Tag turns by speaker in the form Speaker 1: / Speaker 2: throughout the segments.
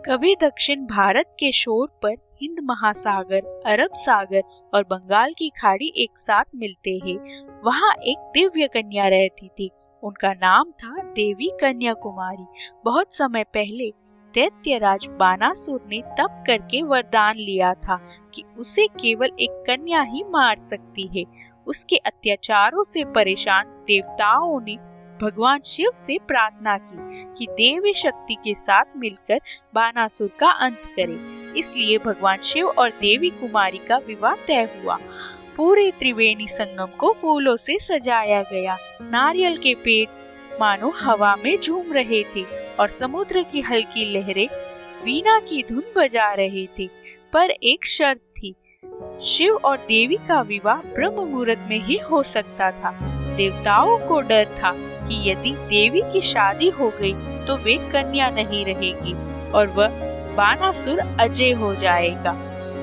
Speaker 1: कभी दक्षिण भारत के शोर पर हिंद महासागर, अरब सागर और बंगाल की खाड़ी एक साथ मिलते हैं। वहाँ एक दिव्य कन्या रहती थी। उनका नाम था देवी कन्याकुमारी। बहुत समय पहले दैत्यराज बानासुर ने तप करके वरदान लिया था कि उसे केवल एक कन्या ही मार सकती है। उसके अत्याचारों से परेशान देवताओं ने भगवान शिव से प्रार्थना की कि देवी शक्ति के साथ मिलकर बानासुर का अंत करे। इसलिए भगवान शिव और देवी कुमारी का विवाह तय हुआ। पूरे त्रिवेणी संगम को फूलों से सजाया गया। नारियल के पेड़ मानो हवा में झूम रहे थे और समुद्र की हल्की लहरें वीणा की धुन बजा रहे थे। पर एक शर्त थी, शिव और देवी का विवाह ब्रह्म मुहूर्त में ही हो सकता था। देवताओं को डर था कि यदि देवी की शादी हो गई तो वे कन्या नहीं रहेगी और वह बानासुर अजय हो जाएगा।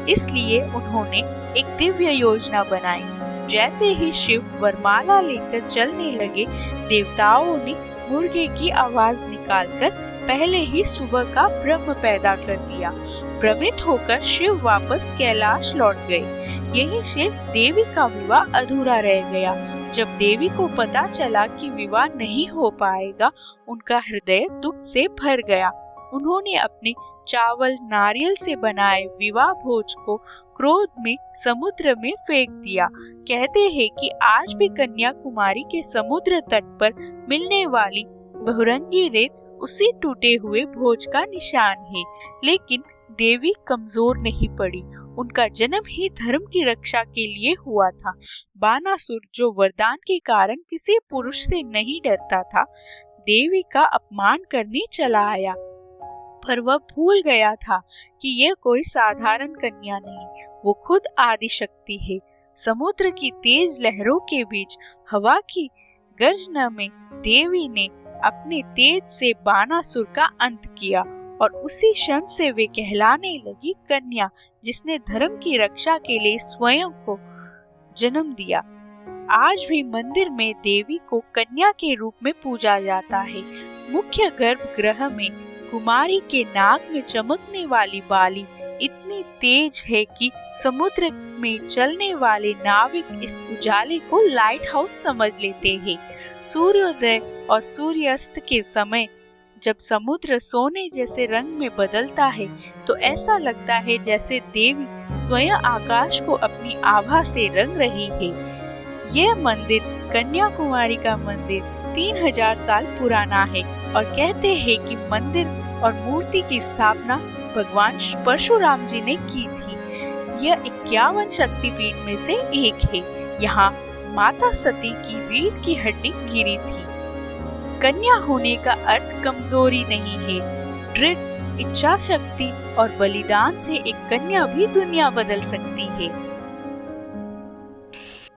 Speaker 1: इसलिए उन्होंने एक दिव्य योजना बनाई। जैसे ही शिव वरमाला लेकर चलने लगे, देवताओं ने मुर्गे की आवाज निकालकर पहले ही सुबह का ब्रह्म पैदा कर दिया। भ्रमित होकर शिव वापस कैलाश लौट गए। यहीं से देवी का विवाह अधूरा रह गया। जब देवी को पता चला कि विवाह नहीं हो पाएगा, उनका हृदय दुख से भर गया। उन्होंने अपने चावल नारियल से बनाए विवाह भोज को क्रोध में समुद्र में फेंक दिया। कहते हैं कि आज भी कन्याकुमारी के समुद्र तट पर मिलने वाली बहुरंगी रेत उसी टूटे हुए भोज का निशान है। लेकिन देवी कमजोर नहीं पड़ी। उनका जन्म ही धर्म की रक्षा के लिए हुआ था। बानासुर, जो वरदान के कारण किसी पुरुष से नहीं डरता था, देवी का अपमान करने चला आया। पर वह भूल गया था कि यह कोई साधारण कन्या नहीं, वो खुद आदि शक्ति है। समुद्र की तेज लहरों के बीच हवा की गर्जना में देवी ने अपने तेज से बानासुर का अंत किया और उसी क्षण से वे कहलाने लगी कन्या, जिसने धर्म की रक्षा के लिए स्वयं को जन्म दिया। आज भी मंदिर में देवी को कन्या के रूप में पूजा जाता है। मुख्य गर्भगृह में कुमारी के नाक में चमकने वाली बाली इतनी तेज है कि समुद्र में चलने वाले नाविक इस उजाले को लाइट हाउस समझ लेते हैं। सूर्योदय और सूर्यास्त के समय जब समुद्र सोने जैसे रंग में बदलता है तो ऐसा लगता है जैसे देवी स्वयं आकाश को अपनी आभा से रंग रही है। यह मंदिर, कन्याकुमारी का मंदिर 3000 साल पुराना है और कहते हैं कि मंदिर और मूर्ति की स्थापना भगवान परशुराम जी ने की थी। यह 51 शक्तिपीठ में से एक है। यहाँ माता सती की रीढ़ की हड्डी गिरी थी। कन्या होने का अर्थ कमजोरी नहीं है। दृढ़ इच्छा शक्ति और बलिदान से एक कन्या भी दुनिया बदल सकती है।